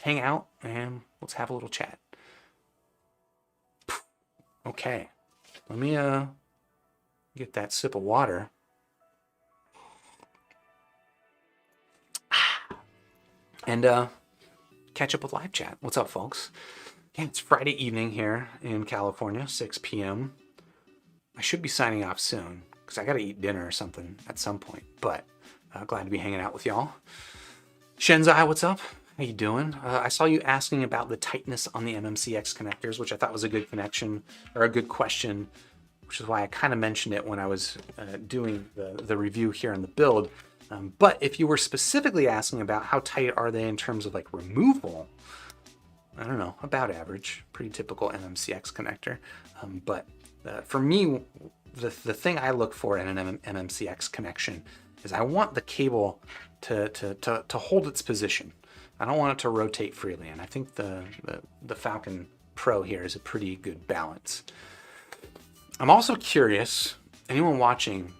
hang out and let's have a little chat. Okay, let me get that sip of water. And catch up with live chat. What's up, folks? Yeah, it's Friday evening here in California, 6 p.m. I should be signing off soon because I got to eat dinner or something at some point. But glad to be hanging out with y'all. Shenzai, what's up? How you doing? I saw you asking about the tightness on the MMCX connectors, which I thought was a good connection or a good question, which is why I kind of mentioned it when I was doing the review here on the build. But if you were specifically asking about how tight are they in terms of like removal, I don't know, about average, pretty typical MMCX connector. But for me, the thing I look for in an MMCX connection is I want the cable to hold its position. I don't want it to rotate freely, and I think the Falcon Pro here is a pretty good balance. I'm also curious, anyone watching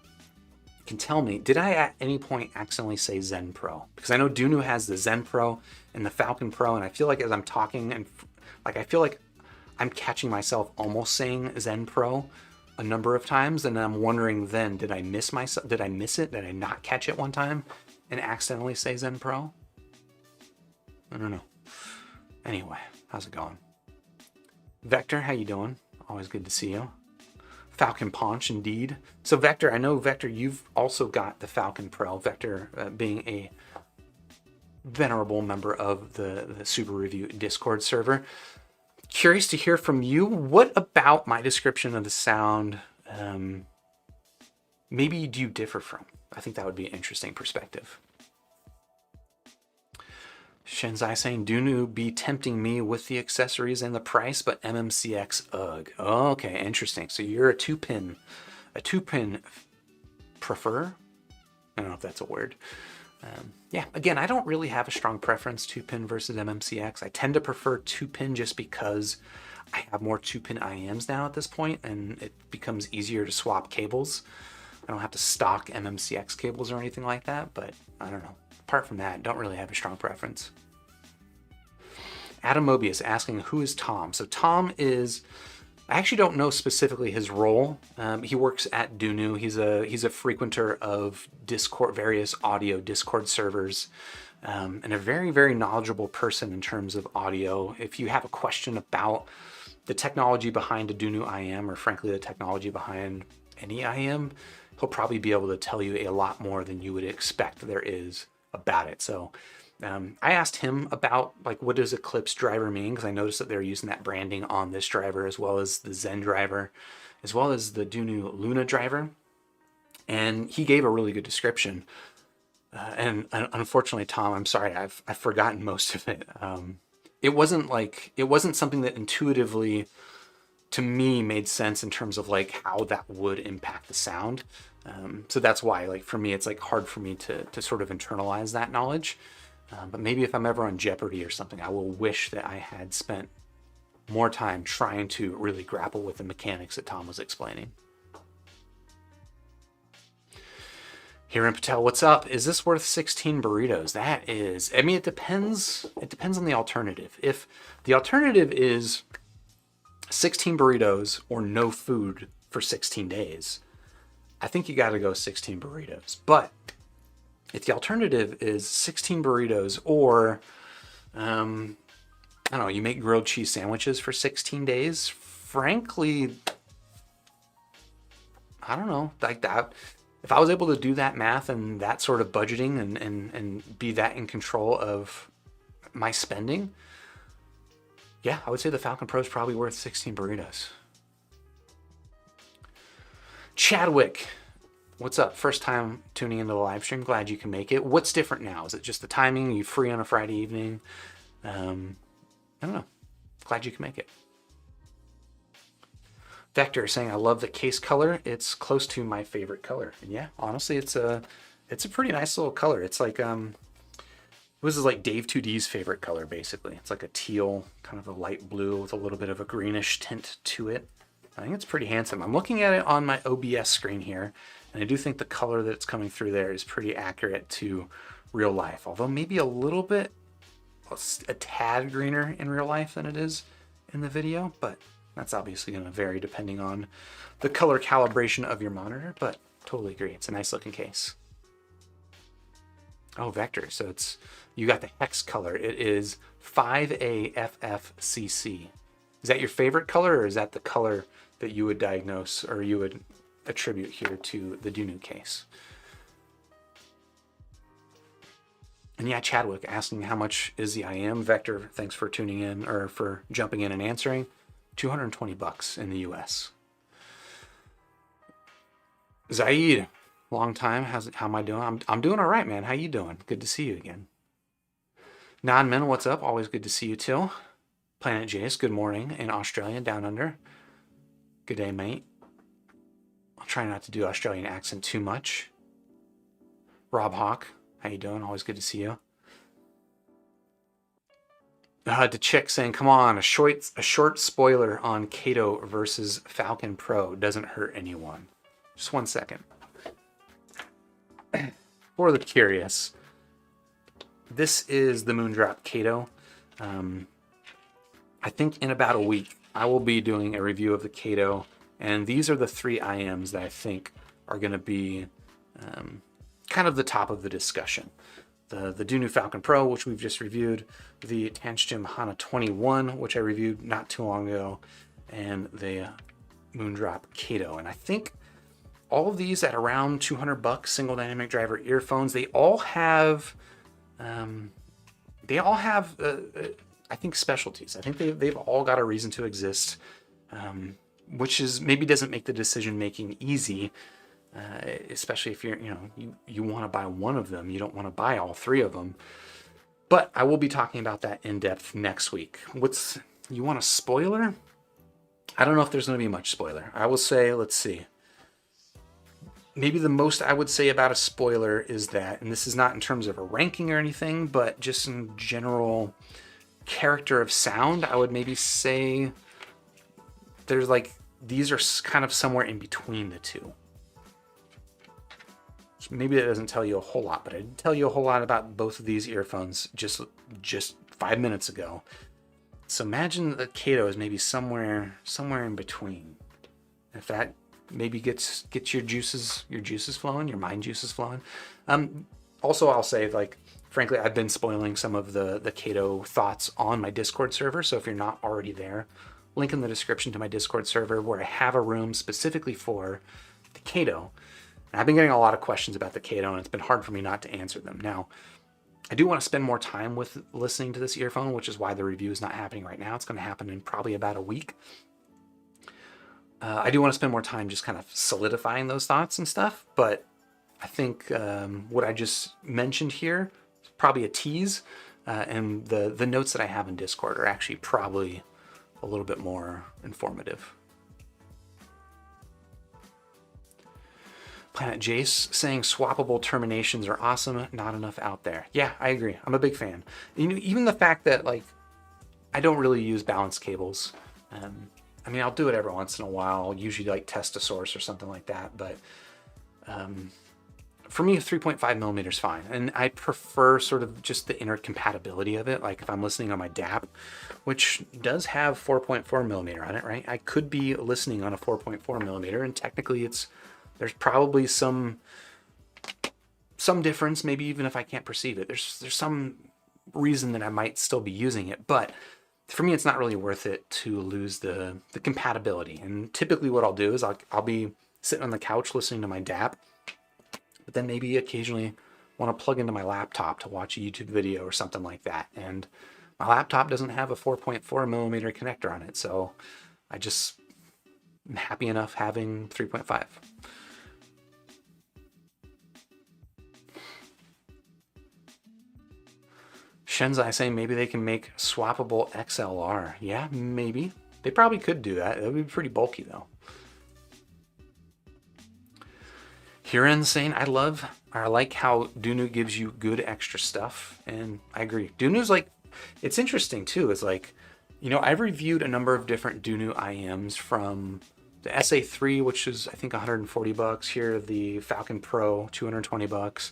can tell me, did I at any point accidentally say Zen Pro? Because I know Dunu has the Zen Pro and the Falcon Pro, and I feel like as I'm talking, and like I feel like I'm catching myself almost saying Zen Pro a number of times, and I'm wondering then, did I miss myself? Did I miss it? Did I not catch it one time and accidentally say Zen Pro? I don't know. Anyway, how's it going? Vector, how you doing? Always good to see you. Falcon Paunch, indeed. So Vector, I know Vector, you've also got the Falcon Pro. Vector being a venerable member of the Super Review Discord server. Curious to hear from you. What about my description of the sound maybe do you differ from? I think that would be an interesting perspective. Shenzai saying, Dunu be tempting me with the accessories and the price, but MMCX, ugh. Oh, okay, interesting. So you're a two-pin prefer? I don't know if that's a word. Yeah, again, I don't really have a strong preference, two-pin versus MMCX. I tend to prefer two-pin just because I have more two-pin IEMs now at this point, and it becomes easier to swap cables. I don't have to stock MMCX cables or anything like that, but I don't know. Apart from that, don't really have a strong preference. Adam Mobius asking, who is Tom? So Tom is, I actually don't know specifically his role. He works at Dunu. He's a frequenter of Discord, various audio Discord servers, and a very, very knowledgeable person in terms of audio. If you have a question about the technology behind a Dunu IM, or frankly the technology behind any IM, he'll probably be able to tell you a lot more than you would expect there is about it. So I asked him about like, what does Eclipse driver mean? Because I noticed that they're using that branding on this driver, as well as the Zen driver, as well as the Dunu Luna driver. And he gave a really good description. And unfortunately, Tom, I'm sorry, I've forgotten most of it. It wasn't something that intuitively to me made sense in terms of like how that would impact the sound. So that's why, like, for me, it's like hard for me to sort of internalize that knowledge. But maybe if I'm ever on Jeopardy or something, I will wish that I had spent more time trying to really grapple with the mechanics that Tom was explaining. Hiran Patel, what's up? Is this worth 16 burritos? That is, I mean, it depends on the alternative. If the alternative is 16 burritos or no food for 16 days, I think you got to go 16 burritos. But if the alternative is 16 burritos or, I don't know, you make grilled cheese sandwiches for 16 days, frankly, I don't know, like that. If I was able to do that math and that sort of budgeting and be that in control of my spending, yeah, I would say the Falcon Pro is probably worth 16 burritos. Chadwick, what's up? First time tuning into the live stream. Glad you can make it. What's different now? Is it just the timing? Are you free on a Friday evening? I don't know. Glad you can make it. Vector saying, I love the case color. It's close to my favorite color. And yeah, honestly, it's a pretty nice little color. It's like, this is like Dave 2D's favorite color, basically. It's like a teal, kind of a light blue with a little bit of a greenish tint to it. I think it's pretty handsome. I'm looking at it on my OBS screen here, and I do think the color that's coming through there is pretty accurate to real life, although maybe a little bit a tad greener in real life than it is in the video, but that's obviously going to vary depending on the color calibration of your monitor, but totally agree. It's a nice looking case. Oh, vector. So you got the hex color. It is 5AFFCC. Is that your favorite color, or is that the color that you would diagnose or you would attribute here to the Dunu case? And yeah, Chadwick asking how much is the IM Vector. Thanks for tuning in or for jumping in and answering. $220 in the US. Zaid, long time. How am I doing? I'm doing all right, man. How you doing? Good to see you again. Non-Men, what's up? Always good to see you too. Planet Jace, good morning in Australia, down under. Good day, mate. I'll try not to do Australian accent too much. Rob Hawk, how you doing? Always good to see you. The chick saying, come on, a short spoiler on Kato versus Falcon Pro doesn't hurt anyone. Just 1 second. For the curious, this is the Moondrop Kato. I think in about a week, I will be doing a review of the Kato, and these are the 3 IMs that I think are going to be kind of the top of the discussion. The Dunu Falcon Pro, which we've just reviewed, the Tangent Hana 21, which I reviewed not too long ago, and the Moondrop Kato. And I think all of these at around $200, single dynamic driver earphones, they all have, I think, specialties. I think they've all got a reason to exist, which is maybe doesn't make the decision making easy. Especially if you want to buy one of them, you don't want to buy all 3 of them. But I will be talking about that in depth next week. You want a spoiler? I don't know if there's going to be much spoiler. I will say, let's see. Maybe the most I would say about a spoiler is that, and this is not in terms of a ranking or anything, but just in general character of sound, I would maybe say there's these are kind of somewhere in between the two. Maybe that doesn't tell you a whole lot, but I did tell you a whole lot about both of these earphones just 5 minutes ago. So imagine the Kato is maybe somewhere in between. If that maybe gets your juices flowing, your mind juices flowing. Also, I'll say, frankly, I've been spoiling some of the Kato thoughts on my Discord server. So if you're not already there, link in the description to my Discord server where I have a room specifically for the Kato. I've been getting a lot of questions about the Kato, and it's been hard for me not to answer them. Now, I do want to spend more time with listening to this earphone, which is why the review is not happening right now. It's going to happen in probably about a week. I do want to spend more time just kind of solidifying those thoughts and stuff, but I think what I just mentioned here is probably a tease, and the notes that I have in Discord are actually probably a little bit more informative. Planet Jace saying swappable terminations are awesome, not enough out there. Yeah, I agree. I'm a big fan. Even the fact that I don't really use balance cables. I mean, I'll do it every once in a while, usually test a source or something like that. But for me, 3.5 millimeters is fine. And I prefer sort of just the inner compatibility of it. Like if I'm listening on my DAP, which does have 4.4 millimeter on it, right? I could be listening on a 4.4 millimeter, and technically there's probably some difference, maybe even if I can't perceive it. There's some reason that I might still be using it, but for me, it's not really worth it to lose the compatibility. And typically what I'll do is I'll be sitting on the couch listening to my DAP, but then maybe occasionally want to plug into my laptop to watch a YouTube video or something like that. And my laptop doesn't have a 4.4 millimeter connector on it, so I'm happy enough having 3.5. Shenzai saying maybe they can make swappable XLR. Yeah, maybe. They probably could do that. It would be pretty bulky though. Hiren saying, I like how Dunu gives you good extra stuff. And I agree. Dunu's it's interesting too. It's I've reviewed a number of different Dunu IMs, from the SA3, which is I think $140 here, the Falcon Pro, $220.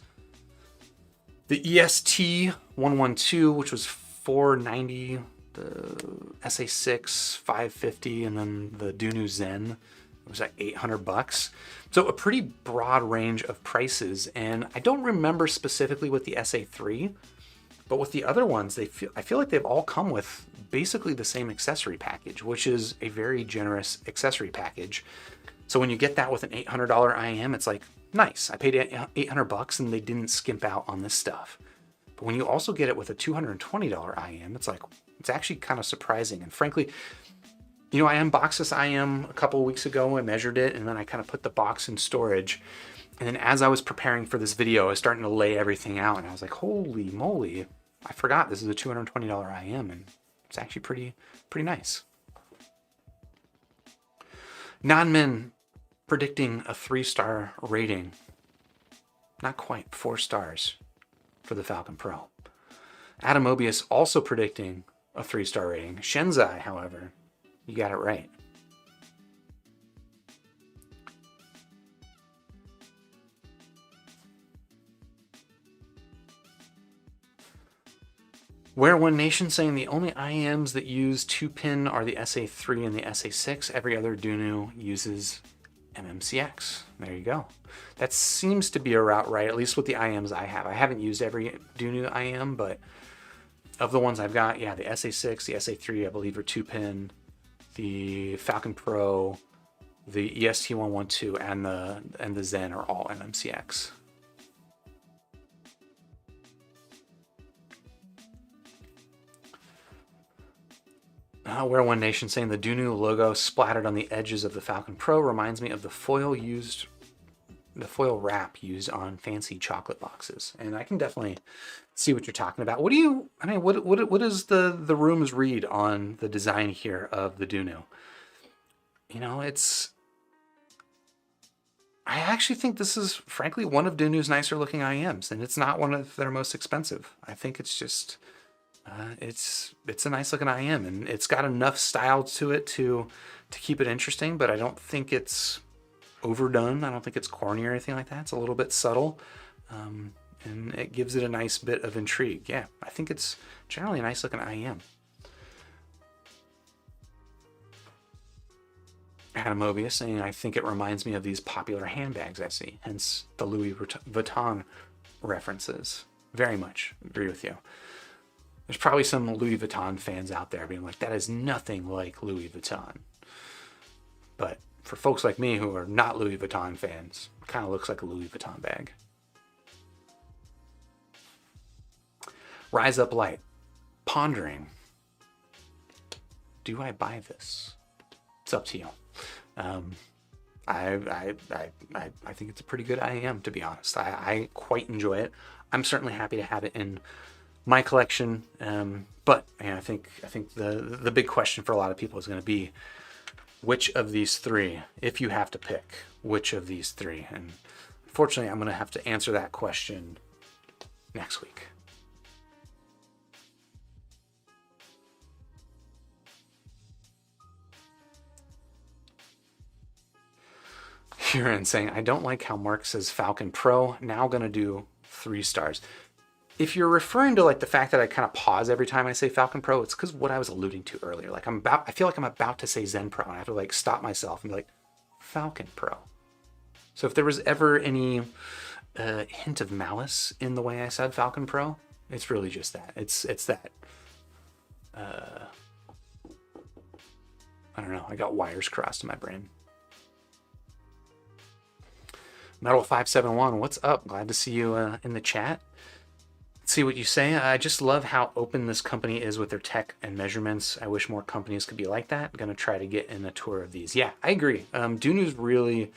The EST 112, which was 490, the SA6 550, and then the Dunu Zen was like $800. So a pretty broad range of prices. And I don't remember specifically with the SA3, but with the other ones, I feel like they've all come with basically the same accessory package, which is a very generous accessory package. So when you get that with an $800 IM, it's like, nice. I paid $800 and they didn't skimp out on this stuff. But when you also get it with a $220 IM, it's like, it's actually kind of surprising. And frankly, you know, I unboxed this IM a couple of weeks ago. I measured it, and then I kind of put the box in storage. And then as I was preparing for this video, I was starting to lay everything out, and I was like, holy moly, I forgot this is a $220 IM, and it's actually pretty nice. Non-men predicting a 3-star rating. Not quite, 4 stars for the Falcon Pro. Adam Mobius also predicting a 3-star rating. Shenzai, however, you got it right. Wear One Nation saying the only IMs that use 2-pin are the SA3 and the SA6. Every other Dunu uses MMCX. There you go. That seems to be a route right, at least with the IMs I have. I haven't used every Dunu IM, but of the ones I've got, yeah, the SA6, the SA3, I believe are 2-pin. The Falcon Pro, the EST112, and the Zen are all MMCX. Wear One Nation saying the Dunu logo splattered on the edges of the Falcon Pro reminds me of the foil wrap used on fancy chocolate boxes. And I can definitely see what you're talking about. What does the rooms read on the design here of the Dunu? You know, I actually think this is frankly one of Dunu's nicer looking IMs, and it's not one of their most expensive. I think it's just, it's a nice looking IM, and it's got enough style to it to keep it interesting, but I don't think it's overdone. I don't think it's corny or anything like that. It's a little bit subtle, and it gives it a nice bit of intrigue. Yeah, I think it's generally a nice looking IM. Adam Mobius saying, I think it reminds me of these popular handbags I see, hence the Louis Vuitton references. Very much agree with you. There's probably some Louis Vuitton fans out there being like, that is nothing like Louis Vuitton. But for folks like me who are not Louis Vuitton fans, it kind of looks like a Louis Vuitton bag. Rise Up Light. Pondering. Do I buy this? It's up to you. I think it's a pretty good IM, to be honest. I quite enjoy it. I'm certainly happy to have it in my collection. But man, I think the big question for a lot of people is going to be, which of these three, if you have to pick, which of these three? And unfortunately, I'm going to have to answer that question next week. Huron saying, I don't like how Mark says Falcon Pro, now gonna do 3 stars. If you're referring to like the fact that I kind of pause every time I say Falcon Pro, it's because what I was alluding to earlier. Like I feel like I'm about to say Zen Pro, and I have to like stop myself and be like, Falcon Pro. So if there was ever any hint of malice in the way I said Falcon Pro, it's really just that. It's that. I don't know. I got wires crossed in my brain. Metal 571, what's up? Glad to see you in the chat. Let's see what you say. I just love how open this company is with their tech and measurements. I wish more companies could be like that. I'm gonna try to get in a tour of these. Yeah, I agree. Dunu's really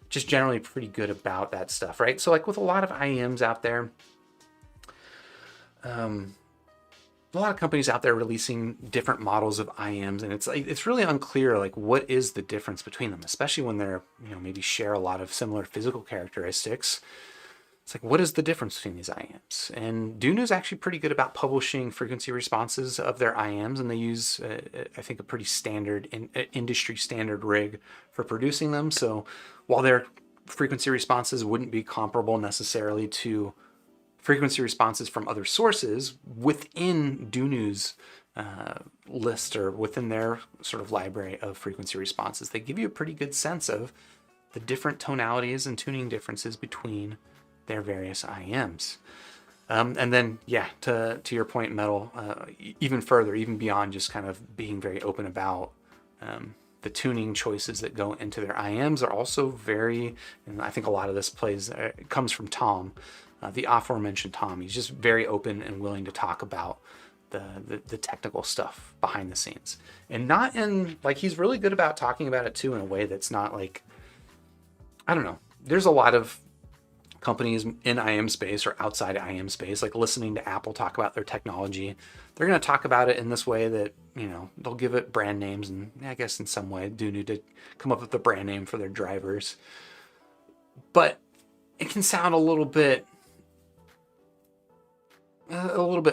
just generally pretty good about that stuff, right? So like with a lot of IEMs out there, a lot of companies out there releasing different models of IEMs, and it's really unclear like what is the difference between them, especially when they're, you know, maybe share a lot of similar physical characteristics. It's like, what is the difference between these IEMs? And Dunu's actually pretty good about publishing frequency responses of their IEMs, and they use, I think, a pretty standard industry standard rig for producing them. So while their frequency responses wouldn't be comparable necessarily to frequency responses from other sources within Dunu's list, or within their sort of library of frequency responses. They give you a pretty good sense of the different tonalities and tuning differences between their various IEMs. And then, yeah, to your point, Metal, even further, even beyond just kind of being very open about the tuning choices that go into their IEMs are also very, and I think a lot of this comes from Tom, the aforementioned Tom. He's just very open and willing to talk about the technical stuff behind the scenes. And not in, like, he's really good about talking about it too in a way that's not like, I don't know. There's a lot of companies in IM space or outside IM space, like listening to Apple talk about their technology. They're going to talk about it in this way that, you know, they'll give it brand names, and I guess in some way Dunu did come up with a brand name for their drivers. But it can sound a little bit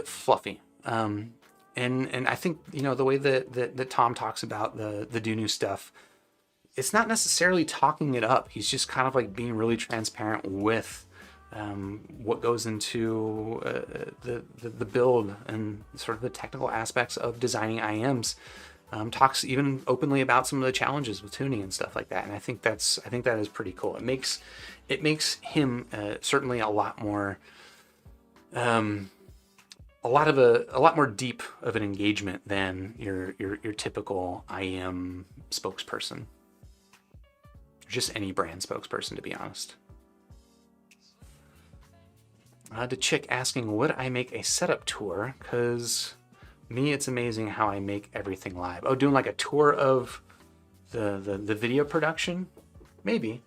fluffy. And I think, you know, the way that Tom talks about the Dunu stuff, it's not necessarily talking it up. He's just kind of like being really transparent with what goes into the build and sort of the technical aspects of designing IMs. Talks even openly about some of the challenges with tuning and stuff like that. And I think that is pretty cool. It makes him certainly a lot more deep of an engagement than your typical IM spokesperson. Just any brand spokesperson, to be honest. The chick asking, would I make a setup tour? Because me, it's amazing how I make everything live. Oh, doing like a tour of the video production? Maybe.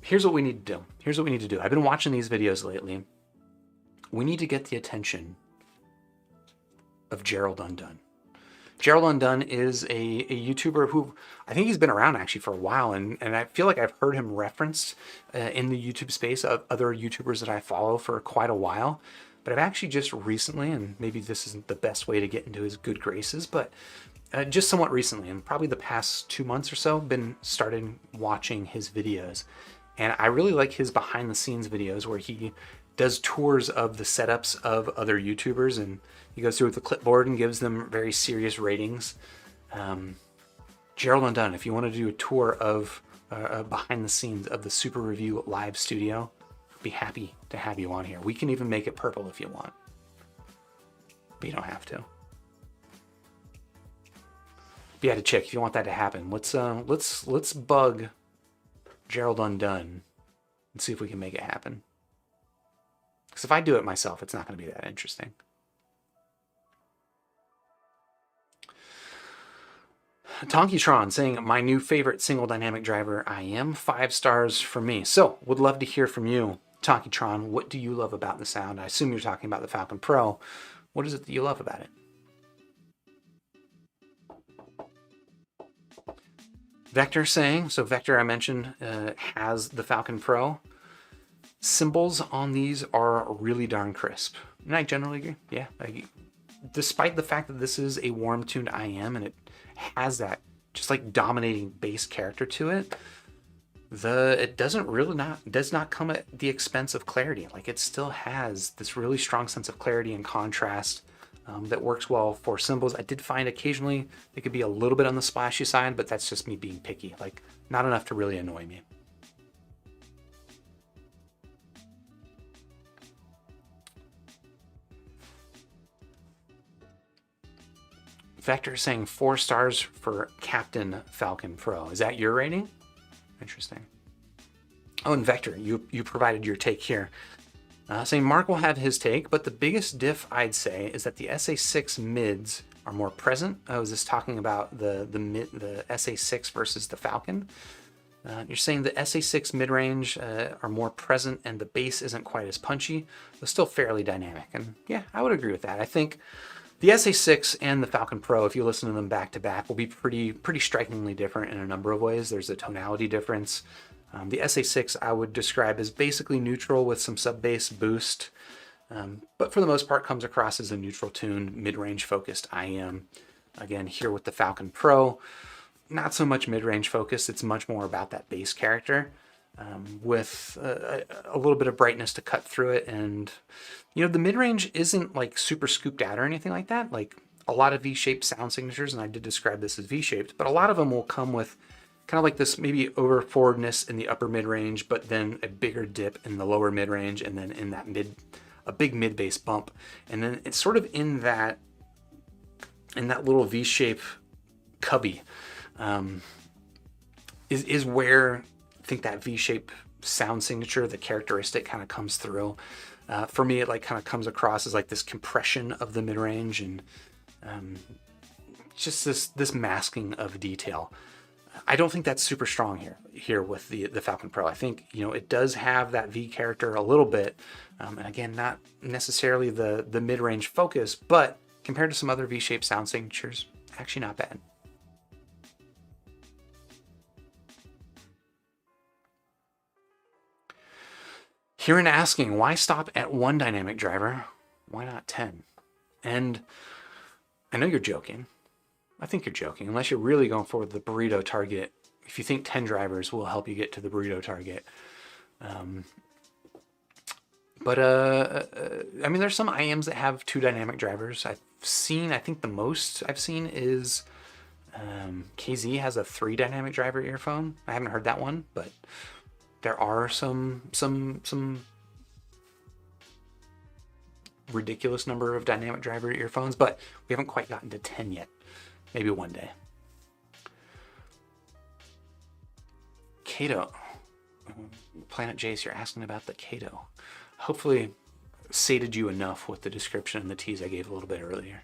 Here's what we need to do. I've been watching these videos lately. We need to get the attention of Gerald Undone. Gerald Undone is a YouTuber who, I think he's been around actually for a while, and I feel like I've heard him referenced in the YouTube space of other YouTubers that I follow for quite a while. But I've actually just recently, and maybe this isn't the best way to get into his good graces, but just somewhat recently, and probably the past 2 months or so, started watching his videos. And I really like his behind the scenes videos where he does tours of the setups of other YouTubers, and he goes through with the clipboard and gives them very serious ratings. Gerald Undone, if you want to do a tour of behind the scenes of the Super Review live studio, I'd be happy to have you on here. We can even make it purple if you want, but you don't have to. But yeah, to check if you want that to happen. Let's bug Gerald Undone and see if we can make it happen. Because if I do it myself, it's not going to be that interesting. Tonkytron saying, my new favorite single dynamic driver, IM, 5 stars for me. So, would love to hear from you, Tonkytron. What do you love about the sound? I assume you're talking about the Falcon Pro. What is it that you love about it? Vector saying, so Vector I mentioned has the Falcon Pro. Cymbals on these are really darn crisp. And I generally agree. Yeah. Despite the fact that this is a warm tuned IM and it has that just like dominating bass character to it, it does not come at the expense of clarity. Like, it still has this really strong sense of clarity and contrast that works well for cymbals. I did find occasionally it could be a little bit on the splashy side, but that's just me being picky. Like, not enough to really annoy me. Vector saying 4 stars for Captain Falcon Pro. Is that your rating? Interesting. Oh, and Vector, you provided your take here. Saying Mark will have his take, but the biggest diff I'd say is that the SA6 mids are more present. Oh, is this talking about the SA6 versus the Falcon? You're saying the SA6 mid-range are more present and the bass isn't quite as punchy, but still fairly dynamic. And yeah, I would agree with that. I think the SA6 and the Falcon Pro, if you listen to them back to back, will be pretty strikingly different in a number of ways. There's a tonality difference. The SA6 I would describe as basically neutral with some sub-bass boost, but for the most part comes across as a neutral tuned, mid-range focused IM. Again, here with the Falcon Pro, not so much mid-range focused. It's much more about that bass character. with a little bit of brightness to cut through it. And, you know, the mid-range isn't like super scooped out or anything like that. Like a lot of V-shaped sound signatures, and I did describe this as V-shaped, but a lot of them will come with kind of like this maybe over forwardness in the upper mid-range, but then a bigger dip in the lower mid-range, and then in that a big mid-bass bump. And then it's sort of in that little V-shape cubby is where I think that V-shape sound signature, the characteristic, kind of comes through. For me, it like kind of comes across as like this compression of the mid-range, and just this masking of detail. I don't think that's super strong here with the Falcon Pro. I think, you know, it does have that V character a little bit, and again, not necessarily the mid-range focus, but compared to some other V-shaped sound signatures, actually not bad. Herein asking, why stop at 1 dynamic driver? Why not 10? And I know you're joking. I think you're joking, unless you're really going for the burrito target. If you think 10 drivers will help you get to the burrito target. I mean, there's some IMs that have 2 dynamic drivers. I think the most I've seen is KZ has a 3 dynamic driver earphone. I haven't heard that one, but there are some ridiculous number of dynamic driver earphones, but we haven't quite gotten to 10 yet. Maybe one day. Kato. Planet Jace, you're asking about the Kato. Hopefully sated you enough with the description and the tease I gave a little bit earlier.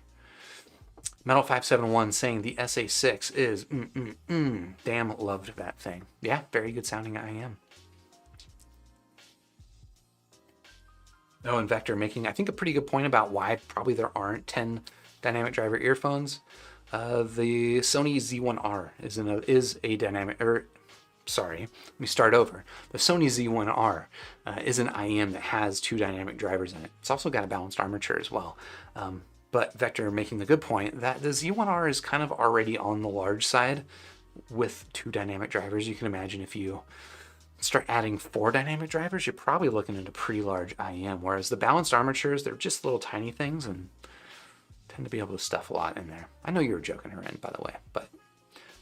Metal571 saying the SA6 is damn, loved that thing. Yeah, very good sounding IM. Oh, and Vector making, I think, a pretty good point about why probably there aren't 10 dynamic driver earphones. The Sony Z1R is a dynamic, sorry, let me start over. The Sony Z1R is an IM that has 2 dynamic drivers in it. It's also got a balanced armature as well. But Vector making the good point that the Z1R is kind of already on the large side with 2 dynamic drivers. You can imagine if you start adding 4 dynamic drivers, you're probably looking at a pretty large IM, whereas the balanced armatures, they're just little tiny things and tend to be able to stuff a lot in there. I know you were joking around, by the way, but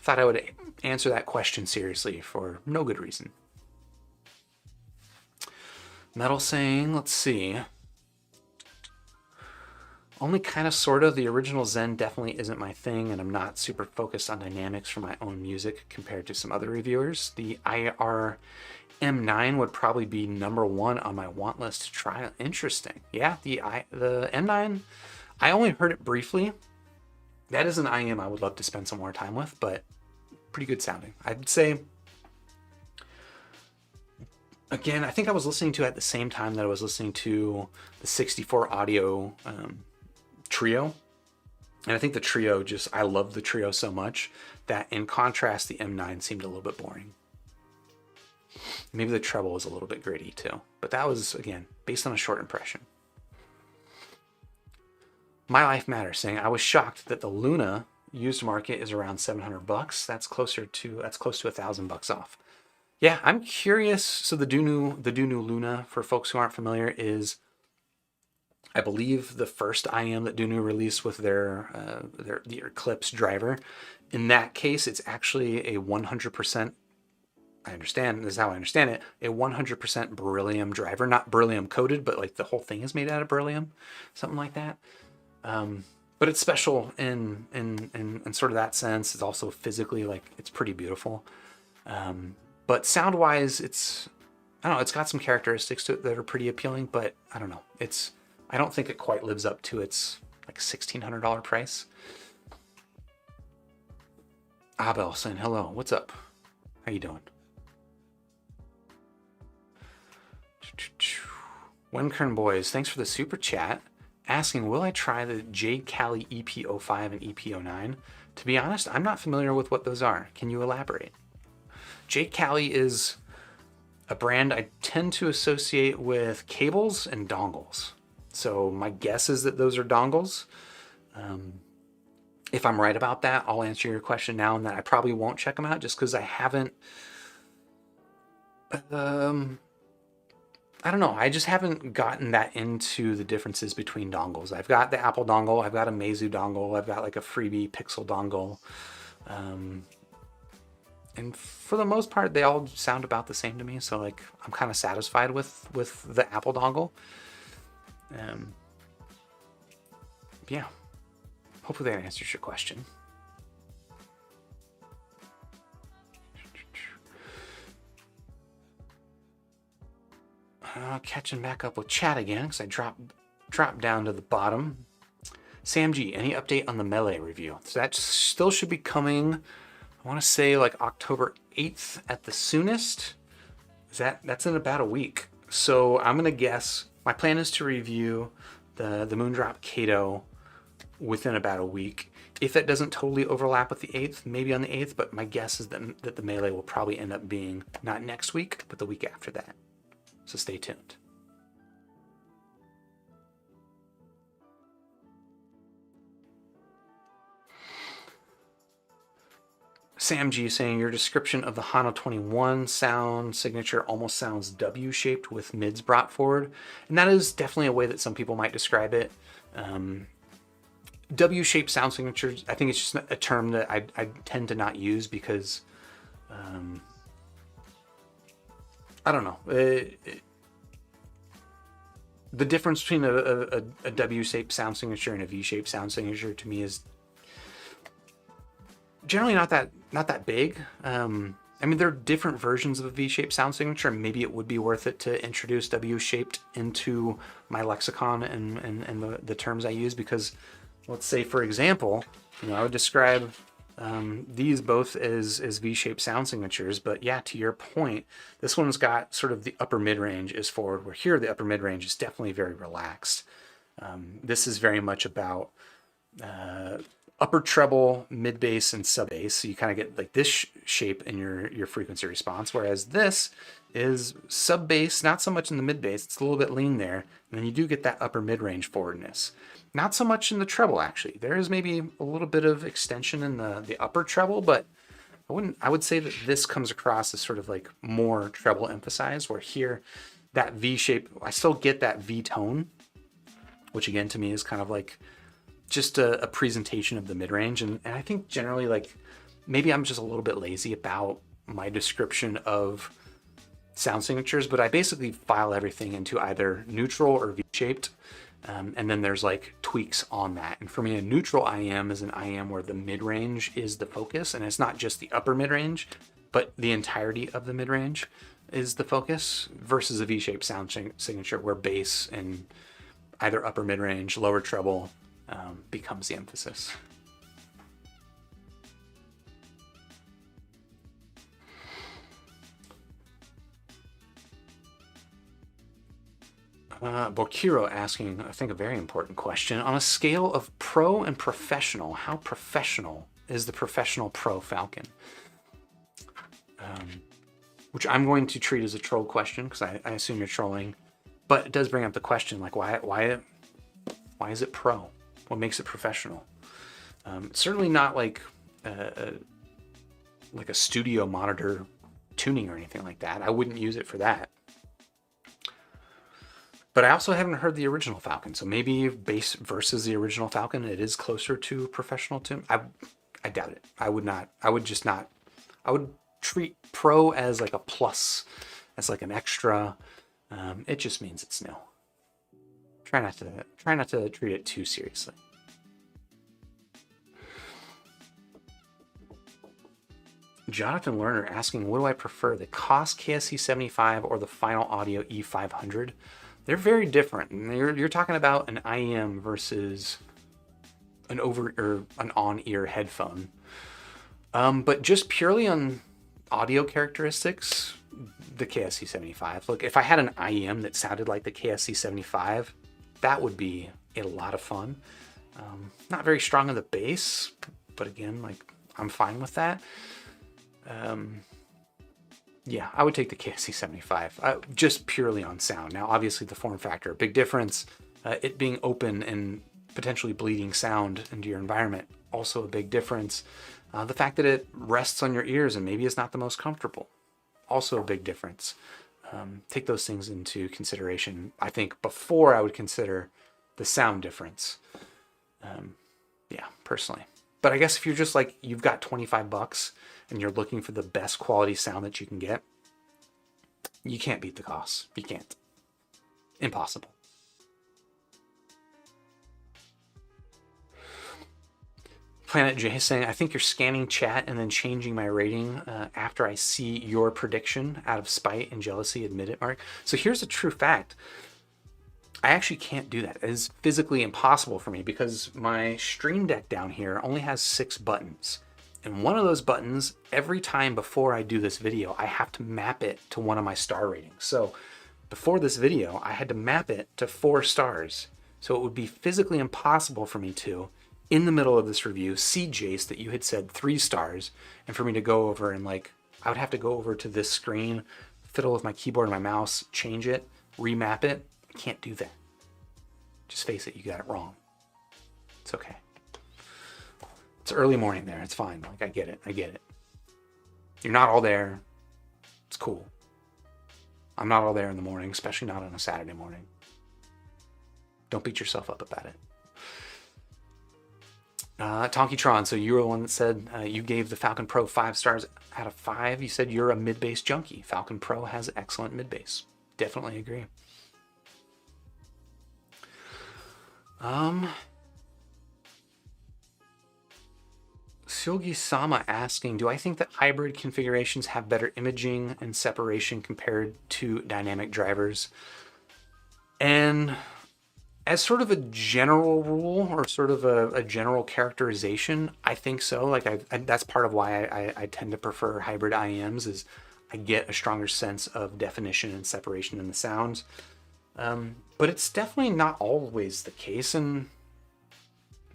thought I would answer that question seriously for no good reason. Metal saying, let's see. Only kind of sort of, the original Zen definitely isn't my thing, and I'm not super focused on dynamics for my own music compared to some other reviewers. The IR M9 would probably be number 1 on my want list to try. Interesting. Yeah, the M9, I only heard it briefly. That is an IM I would love to spend some more time with, but pretty good sounding. I'd say, again, I think I was listening to it at the same time that I was listening to the 64 Audio Trio. And I think the Trio I love the Trio so much that in contrast, the M9 seemed a little bit boring. Maybe the treble was a little bit gritty too, but that was, again, based on a short impression. My Life Matters saying, I was shocked that the Luna used market is around $700. That's close to $1,000 off. Yeah, I'm curious. So the Dunu Luna, for folks who aren't familiar, is, I believe, the first IM that Dunu released with the Eclipse driver. In that case, it's actually a 100%. This is how I understand it, a 100% beryllium driver, not beryllium coated, but like the whole thing is made out of beryllium, something like that. But it's special in sort of that sense. It's also physically, like, it's pretty beautiful. But sound wise, it's got some characteristics to it that are pretty appealing, but I don't know. I don't think it quite lives up to its like $1,600 price. Abel saying, hello, what's up? How you doing? Wenkern Boys, thanks for the super chat. Asking, will I try the Jade Cali EP05 and EP09? To be honest, I'm not familiar with what those are. Can you elaborate? Jade Cali is a brand I tend to associate with cables and dongles. So my guess is that those are dongles. If I'm right about that, I'll answer your question now, and that I probably won't check them out just because I haven't Um, I don't know. I just haven't gotten that into the differences between dongles. I've got the Apple dongle, I've got a Meizu dongle, I've got like a freebie Pixel dongle. And for the most part, they all sound about the same to me. So like, I'm kind of satisfied with the Apple dongle. Yeah. Hopefully that answers your question. Catching back up with chat again because I dropped down to the bottom. Sam G, any update on the Melee review? So that still should be coming. I want to say like October 8th at the soonest. That's in about a week. So I'm gonna guess my plan is to review the Moondrop Kato within about a week. If that doesn't totally overlap with the 8th, maybe on the 8th, but my guess is that the Melee will probably end up being not next week, but the week after that. So stay tuned. Sam G saying your description of the Hano 21 sound signature almost sounds W-shaped with mids brought forward. And that is definitely a way that some people might describe it. W-shaped sound signatures, I think it's just a term that I tend to not use because, I don't know. The difference between a W-shaped sound signature and a V-shaped sound signature to me is generally not that big. I mean, there are different versions of a V-shaped sound signature. Maybe it would be worth it to introduce W-shaped into my lexicon and the terms I use because, let's say, for example, I would describe these both as V-shaped sound signatures. But yeah, to your point, this one's got sort of the upper mid-range is forward, where here the upper mid-range is definitely very relaxed. This is very much about upper treble, mid bass, and sub bass. So you kind of get like this shape in your frequency response, whereas this is sub bass, not so much in the mid bass. It's a little bit lean there, and then you do get that upper mid range forwardness. Not so much in the treble actually. There is maybe a little bit of extension in the upper treble, but I would say that this comes across as sort of like more treble emphasized, where here that V shape, I still get that V tone, which again to me is kind of like just a presentation of the mid-range. And I think generally, like, maybe I'm just a little bit lazy about my description of sound signatures, but I basically file everything into either neutral or V-shaped. And then there's like tweaks on that. And for me, a neutral IM is an IM where the mid-range is the focus, and it's not just the upper mid-range, but the entirety of the mid-range is the focus, versus a V-shaped sound signature where bass and either upper mid-range, lower treble, becomes the emphasis. Bokiro asking, I think, a very important question. On a scale of pro and professional, how professional is the Professional Pro Falcon? Which I'm going to treat as a troll question because I assume you're trolling, but it does bring up the question, like, why is it pro? What makes it professional? Certainly not like a studio monitor tuning or anything like that. I wouldn't use it for that. But I also haven't heard the original Falcon, so maybe bass versus the original Falcon, it is closer to professional tune. I doubt it. I would not. I would just not. I would treat pro as like a plus, as like an extra. It just means it's new. Try not to treat it too seriously. Jonathan Lerner asking, what do I prefer, the KOS KSC75 or the Final Audio E500? They're very different. You're talking about an IEM versus an on-ear headphone. But just purely on audio characteristics, the KSC75. Look, if I had an IEM that sounded like the KSC75, that would be a lot of fun. Not very strong on the bass, but again, like, I'm fine with that. Yeah, I would take the KSC75 just purely on sound. Now, obviously, the form factor, a big difference. It being open and potentially bleeding sound into your environment, also a big difference. The fact that it rests on your ears and maybe is not the most comfortable. Also a big difference. Take those things into consideration, I think, before I would consider the sound difference. Yeah, personally. But I guess if you're just like, you've got 25 bucks and you're looking for the best quality sound that you can get, you can't beat the cost. You can't. Impossible. Planet J is saying, I think you're scanning chat and then changing my rating after I see your prediction out of spite and jealousy. Admit it, Mark. So here's a true fact. I actually can't do that. It is physically impossible for me because my Stream Deck down here only has 6 buttons. And one of those buttons, every time before I do this video, I have to map it to one of my star ratings. So before this video, I had to map it to 4 stars. So it would be physically impossible for me to, in the middle of this review, see Jace that you had said 3 stars, and for me to go over and like, I would have to go over to this screen, fiddle with my keyboard and my mouse, change it, remap it. I can't do that. Just face it, you got it wrong. It's okay. It's early morning there, it's fine. Like, I get it. You're not all there. It's cool. I'm not all there in the morning, especially not on a Saturday morning. Don't beat yourself up about it. Tonkytron, so you were the one that said you gave the Falcon Pro 5 stars out of 5. You said you're a mid-bass junkie. Falcon Pro has excellent mid-bass. Definitely agree. Silgi-sama asking, do I think that hybrid configurations have better imaging and separation compared to dynamic drivers? And as sort of a general rule or sort of a general characterization, I think so. Like that's part of why I tend to prefer hybrid IEMs, is I get a stronger sense of definition and separation in the sounds. But it's definitely not always the case. And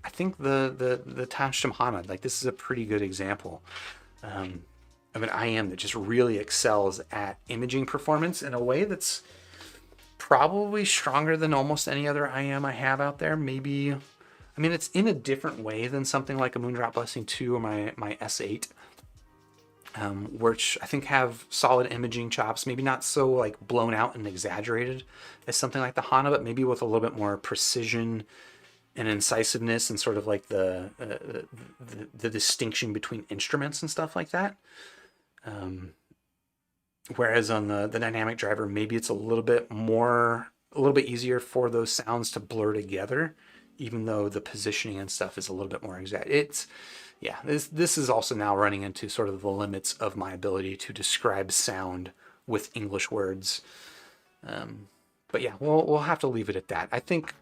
I think the Tashtem Hana, like this is a pretty good example of an IEM that just really excels at imaging performance in a way that's probably stronger than almost any other IEM I have out there. Maybe, I mean, it's in a different way than something like a Moondrop Blessing 2 or my S8, which I think have solid imaging chops, maybe not so like blown out and exaggerated as something like the Hana, but maybe with a little bit more precision and incisiveness and sort of like the distinction between instruments and stuff like that. Whereas on the dynamic driver, maybe it's a little bit easier for those sounds to blur together, even though the positioning and stuff is a little bit more exact. This is also now running into sort of the limits of my ability to describe sound with English words. But yeah, we'll have to leave it at that. I think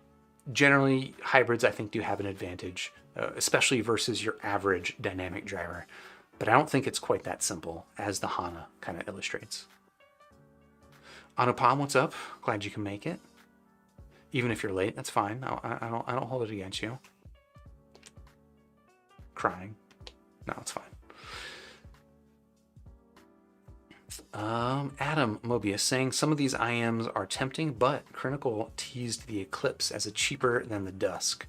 generally hybrids, I think, do have an advantage, especially versus your average dynamic driver. But I don't think it's quite that simple as the Hana kind of illustrates. Anupam, what's up? Glad you can make it. Even if you're late, that's fine. I don't hold it against you. Crying. No, it's fine. Adam Mobius saying some of these IMs are tempting, but Critical teased the Eclipse as a cheaper than the Dusk.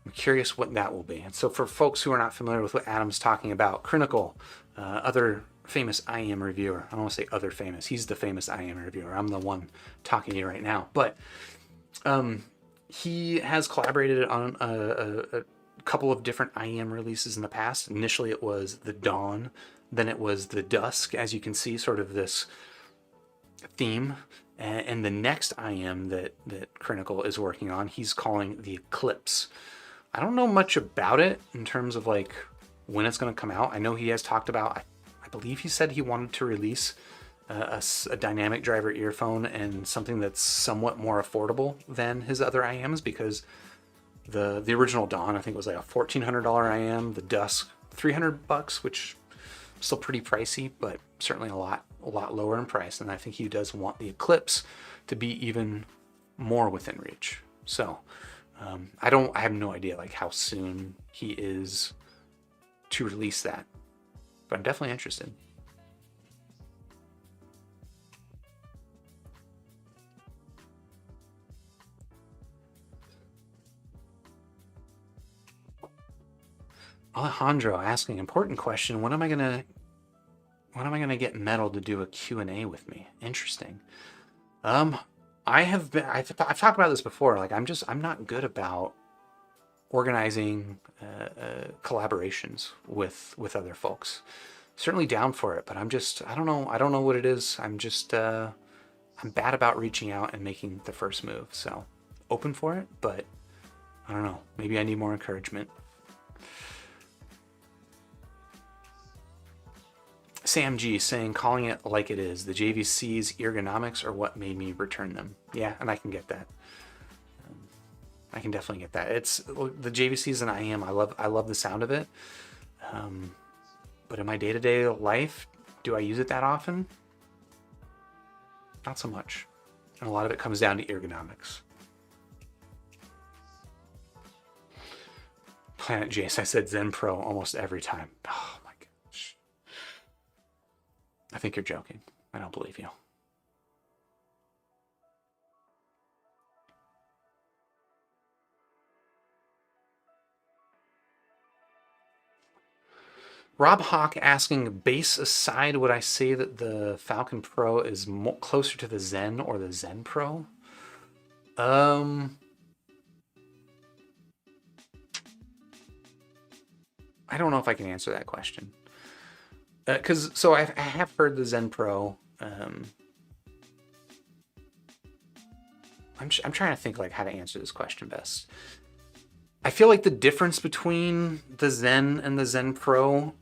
I'm curious what that will be. And so for folks who are not familiar with what Adam's talking about, Critical, other famous IM reviewer. I don't want to say other famous. He's the famous IM reviewer. I'm the one talking to you right now. But he has collaborated on a couple of different IM releases in the past. Initially it was the Dawn, then it was the Dusk, as you can see, sort of this theme. And the next IM that Critical is working on, he's calling the Eclipse. I don't know much about it in terms of like when it's going to come out. I know he has talked about, I believe he said he wanted to release a dynamic driver earphone and something that's somewhat more affordable than his other IMs, because the original Dawn, I think, was like a $1,400 IM. The Dusk, $300, which is still pretty pricey, but certainly a lot lower in price. And I think he does want the Eclipse to be even more within reach. So I have no idea like how soon he is to release that, but I'm definitely interested. Alejandro asking, important question, when am I gonna when am I going to get Metal to do a Q&A with me? Interesting. I've talked about this before. Like, I'm not good about organizing collaborations with other folks. Certainly down for it, but I don't know what it is. I'm bad about reaching out and making the first move. So open for it, but I don't know. Maybe I need more encouragement. Sam G saying, calling it like it is. The JVC's ergonomics are what made me return them. Yeah, and I can get that. I can definitely get that. It's the JVC's and IM. I love the sound of it. But in my day-to-day life, do I use it that often? Not so much. And a lot of it comes down to ergonomics. Planet Jace, I said Zen Pro almost every time. Oh my gosh. I think you're joking. I don't believe you. Rob Hawk asking, bass aside, would I say that the Falcon Pro is closer to the Zen or the Zen Pro? I don't know if I can answer that question. Because I have heard the Zen Pro. I'm trying to think like how to answer this question best. I feel like the difference between the Zen and the Zen Pro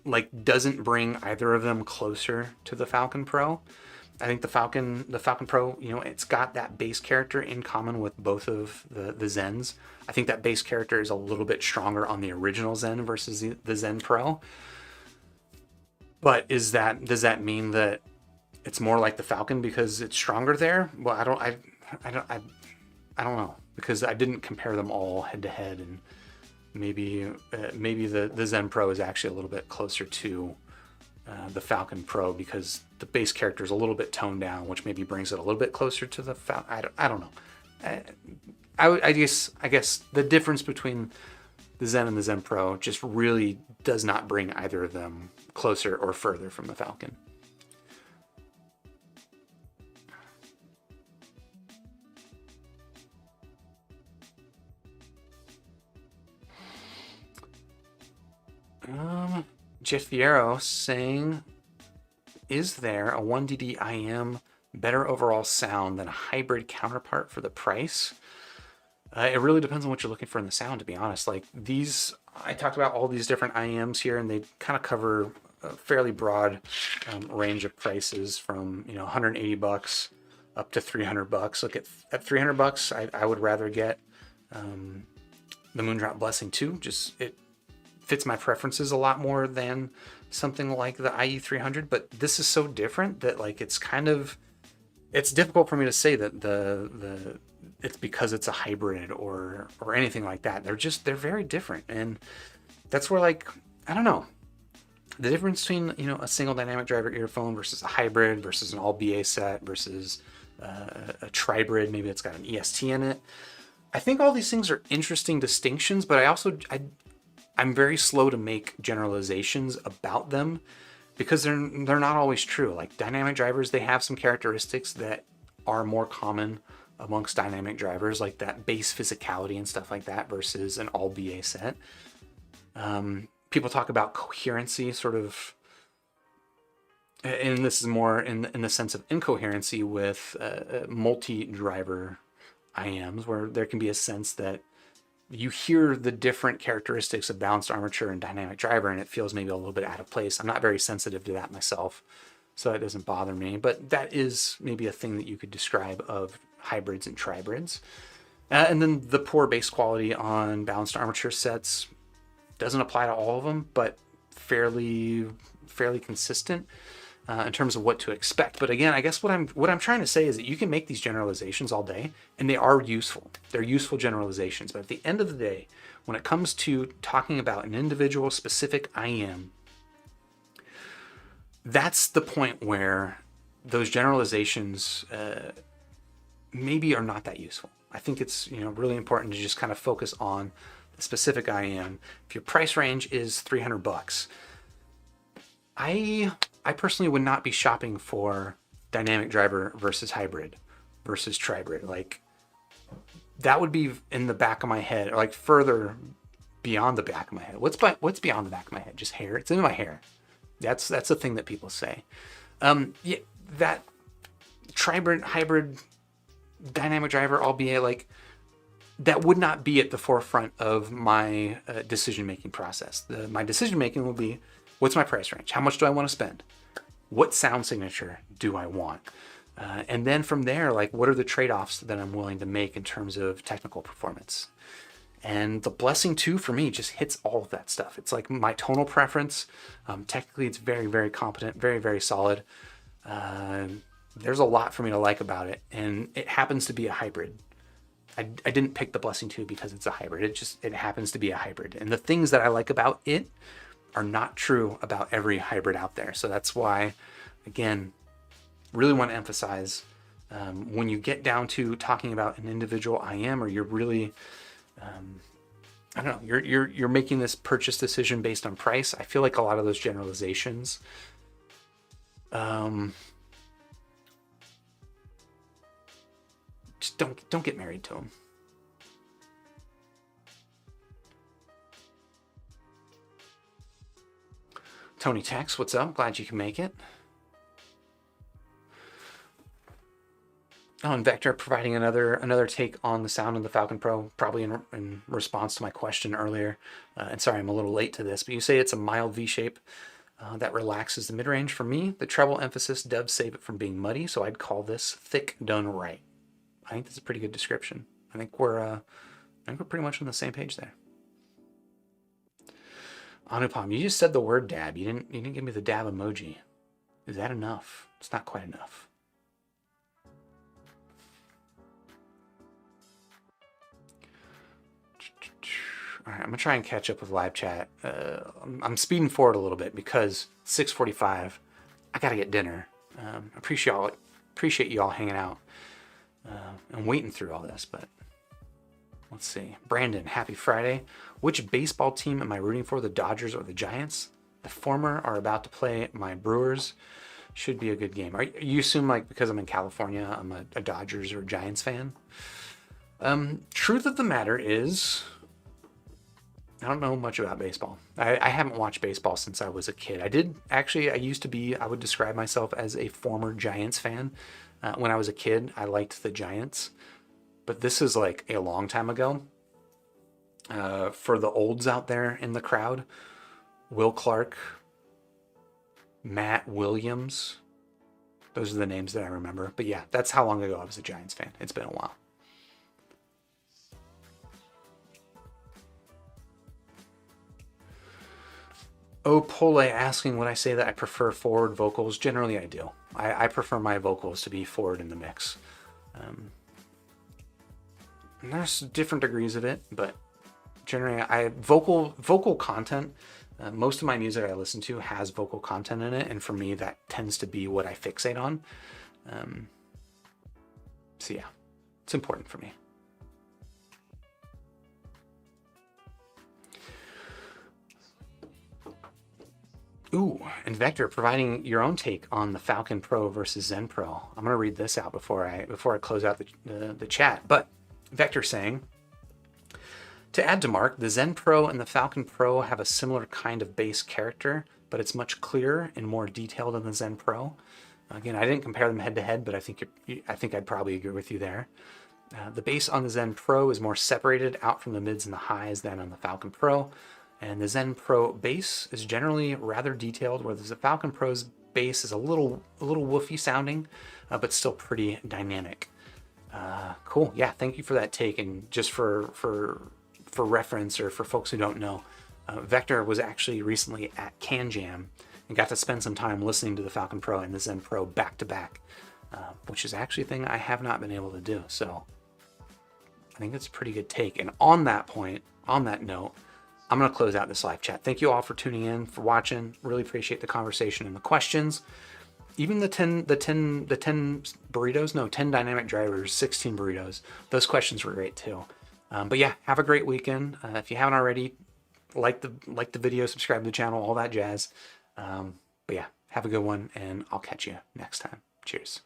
like doesn't bring either of them closer to the Falcon Pro. I think the Falcon Pro, you know, it's got that base character in common with both of the Zens. I think that base character is a little bit stronger on the original Zen versus the Zen Pro. But does that mean that it's more like the Falcon because it's stronger there? Well, I don't know, because I didn't compare them all head to head, and maybe the Zen Pro is actually a little bit closer to the Falcon Pro because the base character is a little bit toned down, which maybe brings it a little bit closer to the Falcon. I don't know. I guess the difference between the Zen and the Zen Pro just really does not bring either of them closer or further from the Falcon. Jeff Fierro saying, is there a 1DD IM better overall sound than a hybrid counterpart for the price? It really depends on what you're looking for in the sound, to be honest. Like these, I talked about all these different IMs here, and they kind of cover a fairly broad range of prices from, you know, $180 up to $300. Look at $300, I would rather get the Moondrop Blessing 2. Just it fits my preferences a lot more than something like the IE300. But this is so different that like it's difficult for me to say that it's because it's a hybrid or anything like that. They're very different, and that's where, like, I don't know, the difference between, you know, a single dynamic driver earphone versus a hybrid versus an all BA set versus a tribrid, maybe it's got an EST in it. I think all these things are interesting distinctions, but I'm very slow to make generalizations about them because they're not always true. Like dynamic drivers, they have some characteristics that are more common amongst dynamic drivers, like that base physicality and stuff like that versus an all BA set. People talk about coherency, sort of, and this is more in the sense of incoherency with multi-driver IMs, where there can be a sense that you hear the different characteristics of balanced armature and dynamic driver, and it feels maybe a little bit out of place. I'm not very sensitive to that myself, so that doesn't bother me, but that is maybe a thing that you could describe of hybrids and tribrids. And then the poor base quality on balanced armature sets doesn't apply to all of them, but fairly consistent in terms of what to expect. But again, I guess what I'm trying to say is that you can make these generalizations all day, and they are useful. They're useful generalizations. But at the end of the day, when it comes to talking about an individual specific IM, that's the point where those generalizations maybe are not that useful. I think it's, you know, really important to just kind of focus on the specific IM. If your price range is $300, I personally would not be shopping for dynamic driver versus hybrid versus tribrid. Like, that would be in the back of my head, or like further beyond the back of my head. What's beyond the back of my head? Just hair. It's in my hair. That's the thing that people say. Yeah, that tribrid, hybrid, dynamic driver, albeit like, that would not be at the forefront of my decision-making process. My decision-making will be, what's my price range? How much do I want to spend? What sound signature do I want? And then from there, like, what are the trade-offs that I'm willing to make in terms of technical performance? And the Blessing 2 for me just hits all of that stuff. It's like my tonal preference. Technically, it's very, very competent, very, very solid. There's a lot for me to like about it, and it happens to be a hybrid. I didn't pick the Blessing 2 because it's a hybrid. It happens to be a hybrid. And the things that I like about it are not true about every hybrid out there. So that's why, again, really want to emphasize, when you get down to talking about an individual IM, or you're really, I don't know, you're making this purchase decision based on price, I feel like a lot of those generalizations, just don't get married to them. Tony Tex, what's up? Glad you can make it. Oh, and Vector providing another take on the sound of the Falcon Pro, probably in response to my question earlier. And sorry, I'm a little late to this, but you say it's a mild V shape that relaxes the mid-range. For me, the treble emphasis does save it from being muddy, so I'd call this thick done right. I think that's a pretty good description. I think we're pretty much on the same page there. Anupam, you just said the word dab. You didn't give me the dab emoji. Is that enough? It's not quite enough. All right, I'm gonna try and catch up with live chat. I'm speeding forward a little bit because 6:45. I gotta get dinner. Appreciate you all hanging out and waiting through all this. But let's see. Brandon, happy Friday. Which baseball team am I rooting for? The Dodgers or the Giants? The former are about to play my Brewers. Should be a good game. You assume, like, because I'm in California, I'm a Dodgers or Giants fan? Truth of the matter is, I don't know much about baseball. I haven't watched baseball since I was a kid. I would describe myself as a former Giants fan. When I was a kid, I liked the Giants. But this is like a long time ago. For the olds out there in the crowd, Will Clark, Matt Williams, those are the names that I remember. But yeah, that's how long ago I was a Giants fan. It's been a while. Oh, Pole asking when I say that I prefer forward vocals. Generally, I do. I prefer my vocals to be forward in the mix. And there's different degrees of it, but generally, vocal content. Most of my music I listen to has vocal content in it, and for me, that tends to be what I fixate on. So yeah, it's important for me. Ooh, and Vector providing your own take on the Falcon Pro versus Zen Pro. I'm gonna read this out before I close out the chat. But Vector saying, to add to Mark, the Zen Pro and the Falcon Pro have a similar kind of bass character, but it's much clearer and more detailed than the Zen Pro. Again, I didn't compare them head to head, but I think I'd probably agree with you there. The bass on the Zen Pro is more separated out from the mids and the highs than on the Falcon Pro. And the Zen Pro bass is generally rather detailed, whereas the Falcon Pro's bass is a little woofy sounding, but still pretty dynamic. Cool. Yeah, thank you for that take. And just for reference, or for folks who don't know, Vector was actually recently at Can Jam and got to spend some time listening to the Falcon Pro and the Zen Pro back to back, which is actually a thing I have not been able to do. So I think it's a pretty good take. And on that note, I'm going to close out this live chat. Thank you all for tuning in, for watching. Really appreciate the conversation and the questions. Even the 10 burritos, no, 10 dynamic drivers, 16 burritos. Those questions were great too. But yeah, have a great weekend. If you haven't already, like the video, subscribe to the channel, all that jazz. But But yeah, have a good one, and I'll catch you next time. Cheers.